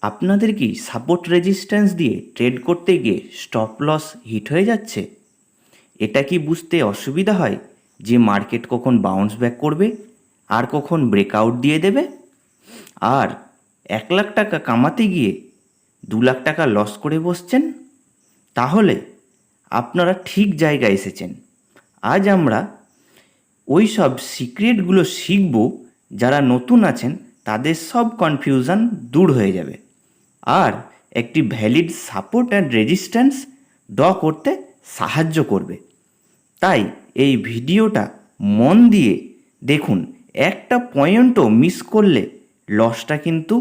আপনাদের কি support resistance দিয়ে ট্রেড করতে গিয়ে স্টপ লস হিট হয়ে যাচ্ছে? এটা কি বুঝতে অসুবিধা হয় যে মার্কেট কখন বাউন্স ব্যাক করবে আর কখন ব্রেকআউট দিয়ে দেবে? আর 1 লাখ টাকা কামাতে গিয়ে 2 লাখ টাকা লস করে বসছেন? তাহলে আপনারা ঠিক জায়গায় এসেছেন। আজ আমরা ওই সব সিক্রেটগুলো শিখব, যারা নতুন আছেন তাদের সব কনফিউশন দূর হয়ে যাবে আর একটি valid support and resistance draw করতে সাহায্য করবে। তাই এই ভিডিওটা মন দিয়ে দেখুন, একটা পয়েন্টও মিস করলে লসটা কিন্তু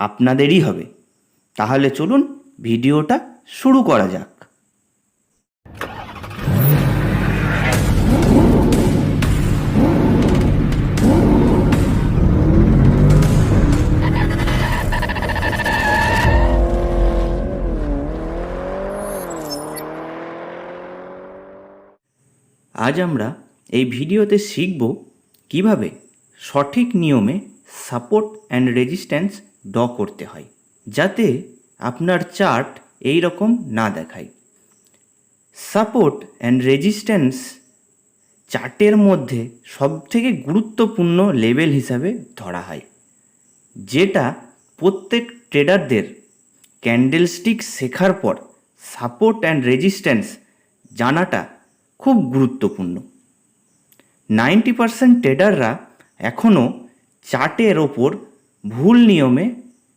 আপনাদেরই হবে। তাহলে চলুন ভিডিওটা শুরু করা যাক। আজ আমরা এই ভিডিওতে শিখব কিভাবে সঠিক নিয়মে সাপোর্ট অ্যান্ড রেজিস্ট্যান্স ড্র করতে হয়, যাতে আপনার চার্ট এই রকম না দেখায়। সাপোর্ট অ্যান্ড রেজিস্ট্যান্স চার্টের মধ্যে সবথেকে গুরুত্বপূর্ণ লেভেল হিসাবে ধরা হয়, যেটা প্রত্যেক ট্রেডারদের ক্যান্ডেলস্টিক শেখার পর সাপোর্ট অ্যান্ড রেজিস্ট্যান্স জানাটা খুব গুরুত্বপূর্ণ। 90% ট্রেডাররা এখনও চার্টের ওপর ভুল নিয়মে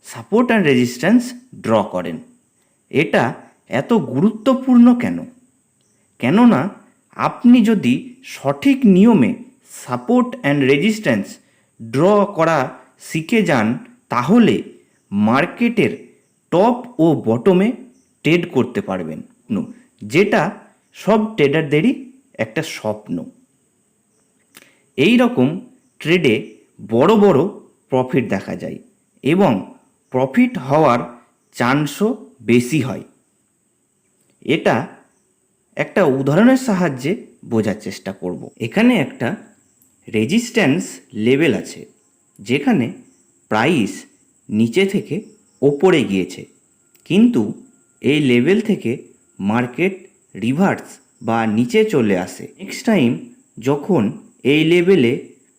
সাপোর্ট অ্যান্ড রেজিস্ট্যান্স ড্র করেন। এটা এত গুরুত্বপূর্ণ কেন? কেননা আপনি যদি সঠিক নিয়মে সাপোর্ট অ্যান্ড রেজিস্ট্যান্স ড্র করা শিখে যান, তাহলে মার্কেটের টপ ও বটমে ট্রেড করতে পারবেন, যেটা সব ট্রেডারদেরই একটা স্বপ্ন। এই রকম ট্রেডে বড় বড় প্রফিট দেখা যায় এবং প্রফিট হওয়ার চান্সও বেশি হয়। এটা একটা উদাহরণের সাহায্যে বোঝার চেষ্টা করব। এখানে একটা রেজিস্ট্যান্স লেভেল আছে, যেখানে প্রাইস নিচে থেকে ওপরে গিয়েছে, কিন্তু এই লেভেল থেকে মার্কেট রিভার্স বা নিচে চলে আসে। নেক্সট টাইম যখন এই লেভেলে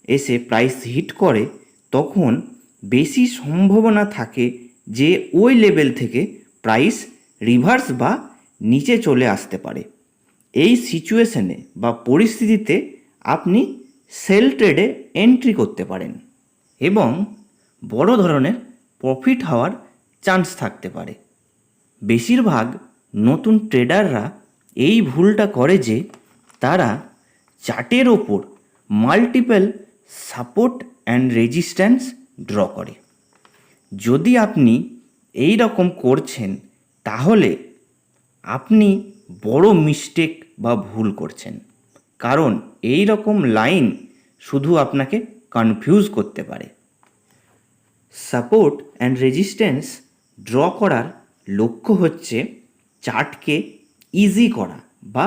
এসে প্রাইস হিট করে, তখন বেশি সম্ভাবনা থাকে যে ওই লেভেল থেকে প্রাইস রিভার্স বা নিচে চলে আসতে পারে। এই সিচুয়েশনে বা পরিস্থিতিতে আপনি সেল ট্রেডে এন্ট্রি করতে পারেন এবং বড় ধরনের প্রফিট হওয়ার চান্স থাকতে পারে। বেশিরভাগ নতুন ট্রেডাররা এই ভুলটা করে যে তারা চার্টের ওপর multiple support and resistance draw করে। যদি আপনি এই রকম করছেন, তাহলে আপনি বড় মিস্টেক বা ভুল করছেন, কারণ এই রকম লাইন শুধু আপনাকে কনফিউজ করতে পারে। সাপোর্ট অ্যান্ড রেজিস্ট্যান্স ড্র করার লক্ষ্য হচ্ছে চার্টকে ইজি করা বা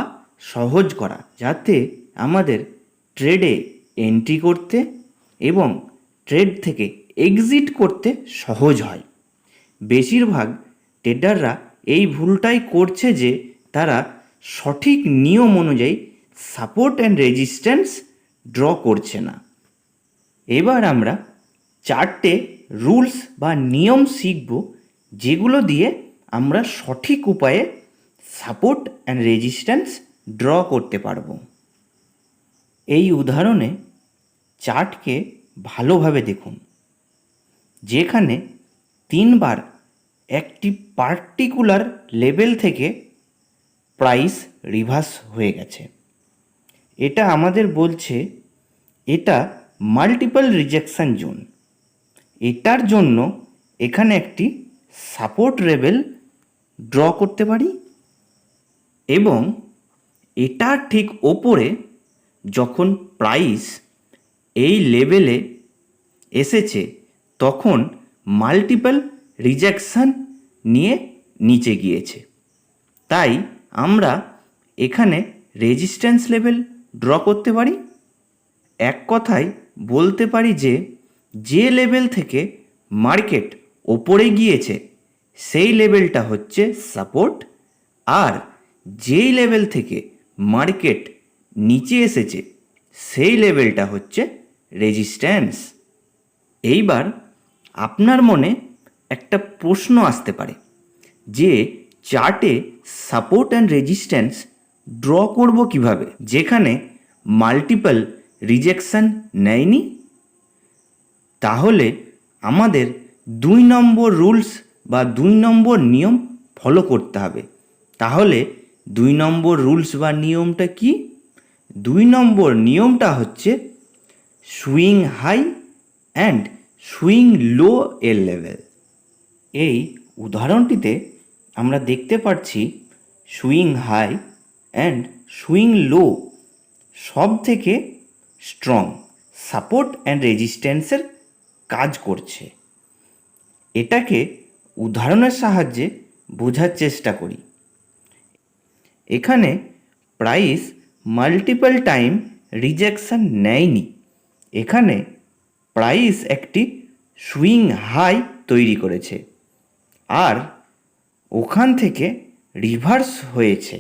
সহজ করা, যাতে আমাদের ট্রেডে এন্ট্রি করতে এবং ট্রেড থেকে এক্সিট করতে সহজ হয়। বেশিরভাগ ট্রেডাররা এই ভুলটাই করছে যে তারা সঠিক নিয়ম অনুযায়ী সাপোর্ট অ্যান্ড রেজিস্ট্যান্স ড্র করছে না। এবার আমরা চারটে রুলস বা নিয়ম শিখব, যেগুলো দিয়ে আমরা সঠিক উপায়ে সাপোর্ট অ্যান্ড রেজিস্ট্যান্স ড্র করতে পারব। এই উদাহরণে চার্টকে ভালোভাবে দেখুন, যেখানে 3বার একটি পার্টিকুলার লেভেল থেকে প্রাইস রিভার্স হয়ে গেছে। এটা আমাদের বলছে এটা মাল্টিপল রিজেকশন জোন। এটার জন্য এখানে একটি সাপোর্ট লেভেল ড্র করতে পারি এবং এটার ঠিক ওপরে যখন প্রাইস এই লেভেলে এসেছে, তখন মাল্টিপল রিজেকশন নিয়ে নিচে গিয়েছে। তাই আমরা এখানে রেজিস্ট্যান্স লেভেল ড্র করতে পারি। এক কথায় বলতে পারি যে লেভেল থেকে মার্কেট ওপরে গিয়েছে, সেই লেভেলটা হচ্ছে সাপোর্ট, আর যেই লেভেল থেকে মার্কেট নিচে এসেছে সেই লেভেলটা হচ্ছে রেজিস্ট্যান্স। এইবার আপনার মনে একটা প্রশ্ন আসতে পারে যে চার্টে সাপোর্ট অ্যান্ড রেজিস্ট্যান্স ড্র করব কিভাবে, যেখানে মাল্টিপল রিজেকশন নেয়নি? তাহলে আমাদের 2 নম্বর রুলস বা 2 নম্বর নিয়ম ফলো করতে হবে। তাহলে 2 নম্বর রুলস বা নিয়মটা কি? 2 নম্বর নিয়মটা হচ্ছে swing high and swing low এর লেভেল। এই উদাহরণটিতে আমরা দেখতে পাচ্ছি swing high and swing low সব থেকে স্ট্রং সাপোর্ট অ্যান্ড রেজিস্ট্যান্সের কাজ করছে। এটাকে উদাহরণের সাহায্যে বোঝার চেষ্টা করি। এখানে প্রাইস মাল্টিপল টাইম রিজেকশন নেয়নি, এখানে প্রাইস একটি সুইং হাই তৈরি করেছে আর ওখান থেকে রিভার্স হয়েছে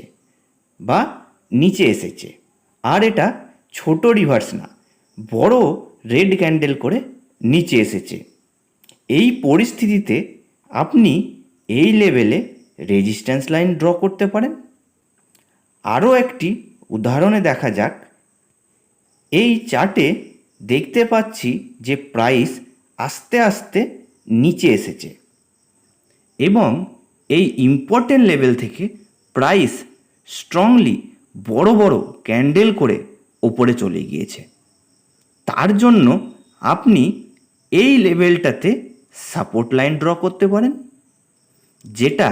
বা নিচে এসেছে। আর এটা ছোট রিভার্স না, বড় রেড ক্যান্ডেল করে নিচে এসেছে। এই পরিস্থিতিতে আপনি এই লেভেলে রেজিস্ট্যান্স লাইন ড্র করতে পারেন। আরও একটি উদাহরণে দেখা যাক। এই চার্টে দেখতে পাচ্ছি যে প্রাইস আস্তে আস্তে নিচে এসেছে এবং এই ইম্পর্টেন্ট লেভেল থেকে প্রাইস স্ট্রংলি বড় বড় ক্যান্ডেল করে ওপরে চলে গিয়েছে। তার জন্য আপনি এই লেভেলটাতে সাপোর্ট লাইন ড্র করতে পারেন, যেটা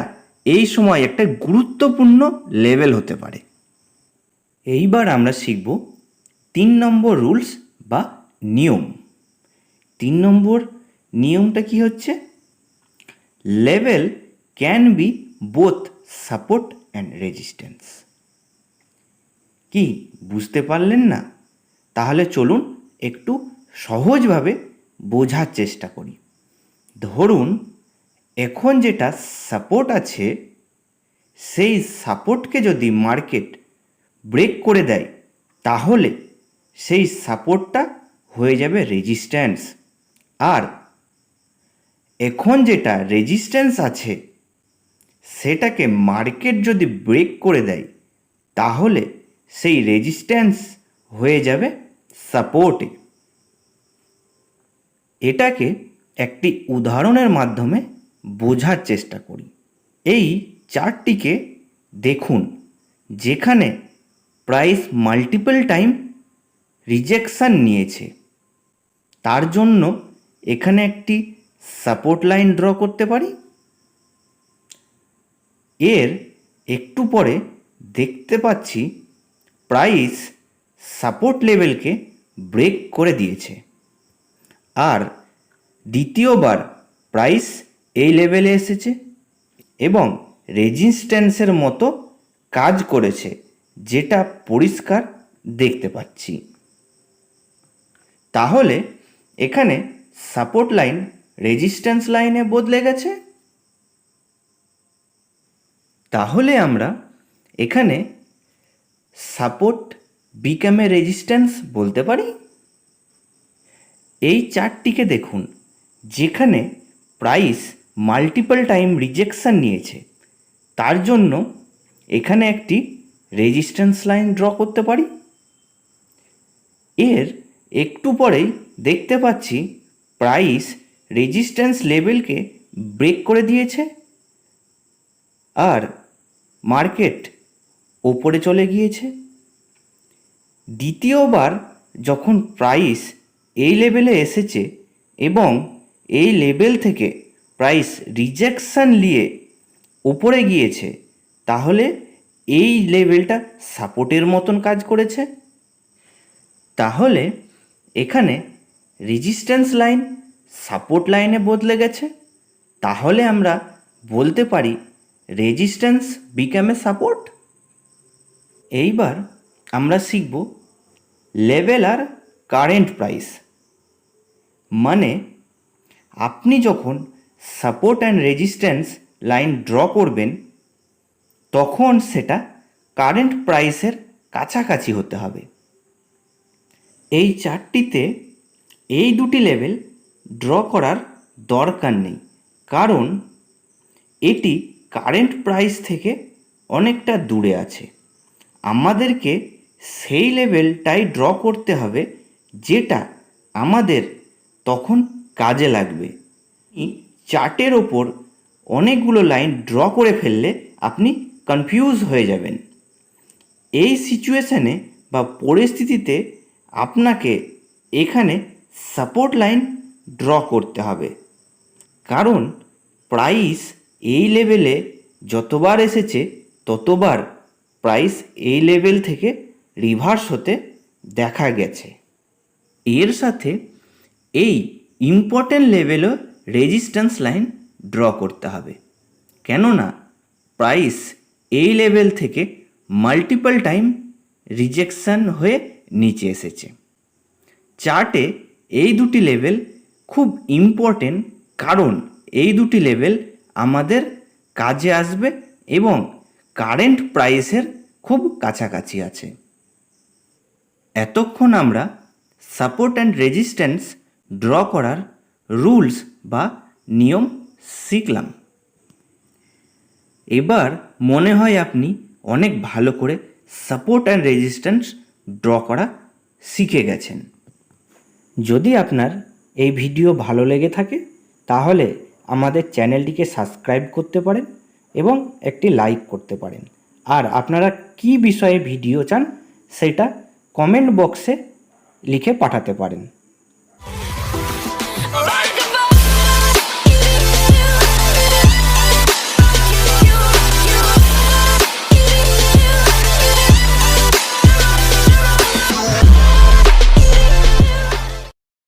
এই সময় একটা গুরুত্বপূর্ণ লেভেল হতে পারে। এইবার আমরা শিখব 3 নম্বর রুলস বা নিয়ম। 3 নম্বর নিয়মটা কি হচ্ছে? Level can be both support and resistance. কি বুঝতে পারলেন না? তাহলে চলুন একটু সহজভাবে বোঝার চেষ্টা করি। ধরুন এখন যেটা সাপোর্ট আছে, সেই সাপোর্টকে যদি মার্কেট ব্রেক করে দেয় তাহলে সেই সাপোর্টটা হয়ে যাবে রেজিস্ট্যান্স। আর এখন যেটা রেজিস্ট্যান্স আছে সেটাকে মার্কেট যদি ব্রেক করে দেয় তাহলে সেই রেজিস্ট্যান্স হয়ে যাবে সাপোর্টে। এটাকে একটি উদাহরণের মাধ্যমে বোঝার চেষ্টা করি। এই চার্টটিকে দেখুন, যেখানে প্রাইস মাল্টিপল টাইম রিজেকশন নিয়েছে। তার জন্য এখানে একটি সাপোর্ট লাইন ড্র করতে পারি। এর একটু পরে দেখতে পাচ্ছি প্রাইস সাপোর্ট লেভেলকে ব্রেক করে দিয়েছে আর দ্বিতীয়বার প্রাইস এই লেভেলে এসেছে এবং রেজিস্ট্যান্সের মতো কাজ করেছে, যেটা পরিষ্কার দেখতে পাচ্ছি। তাহলে এখানে সাপোর্ট লাইন রেজিস্ট্যান্স লাইনে বদলে গেছে। তাহলে আমরা এখানে সাপোর্ট বিকাম এ রেজিস্ট্যান্স বলতে পারি। এই চার্টটিকে দেখুন, যেখানে প্রাইস মাল্টিপল টাইম রিজেকশন নিয়েছে। তার জন্য এখানে একটি রেজিস্ট্যান্স লাইন ড্র করতে পারি। এর একটু পরেই দেখতে পাচ্ছি প্রাইস রেজিস্ট্যান্স লেভেলকে ব্রেক করে দিয়েছে আর মার্কেট ওপরে চলে গিয়েছে। দ্বিতীয়বার যখন প্রাইস এই লেভেলে এসেছে এবং এই লেভেল থেকে প্রাইস রিজেকশন নিয়ে ওপরে গিয়েছে, তাহলে এই লেভেলটা সাপোর্টের মতন কাজ করেছে। তাহলে এখানে রেজিস্ট্যান্স লাইন সাপোর্ট লাইনে বদলে গেছে। তাহলে আমরা বলতে পারি রেজিস্ট্যান্স বিকাম এ সাপোর্ট। এইবার আমরা শিখব লেভেল আর কারেন্ট প্রাইস। মানে আপনি যখন support and resistance line draw করবেন তখন সেটা কারেন্ট প্রাইসের কাছাকাছি হতে হবে। এই চার্টটিতে এই দুটি লেভেল ড্র করার দরকার নেই, কারণ এটি কারেন্ট প্রাইস থেকে অনেকটা দূরে আছে। আমাদেরকে সেই লেভেলটাই ড্র করতে হবে যেটা আমাদের তখন কাজে লাগবে। চার্টের ওপর অনেকগুলো লাইন ড্র করে ফেললে আপনি কনফিউজ হয়ে যাবেন। এই সিচুয়েশানে বা পরিস্থিতিতে আপনাকে এখানে সাপোর্ট লাইন ড্র করতে হবে, কারণ প্রাইস এই লেভেলে যতবার এসেছে ততবার প্রাইস এই লেভেল থেকে রিভার্স হতে দেখা গেছে। এর সাথে এই ইম্পর্ট্যান্ট লেভেলও রেজিস্ট্যান্স লাইন ড্র করতে হবে, কেননা প্রাইস এই লেভেল থেকে মাল্টিপল টাইম রিজেকশন হয়ে নিচে এসেছে। চার্টে এই দুটি লেভেল খুব ইম্পর্টেন্ট, কারণ এই দুটি লেভেল আমাদের কাজে আসবে এবং কারেন্ট প্রাইসের খুব কাছাকাছি আছে। এতক্ষণ আমরা সাপোর্ট অ্যান্ড রেজিস্ট্যান্স ড্র করার রুলস বা নিয়ম শিখলাম। এবার মনে হয় আপনি অনেক ভালো করে সাপোর্ট অ্যান্ড রেজিস্ট্যান্স ড্র করা শিখে গেছেন। যদি আপনার এই ভিডিও ভালো লেগে থাকে তাহলে আমাদের চ্যানেলটিকে সাবস্ক্রাইব করতে পারেন এবং একটি লাইক করতে পারেন। আর আপনারা কী বিষয়ে ভিডিও চান সেটা কমেন্ট বক্সে লিখে পাঠাতে পারেন।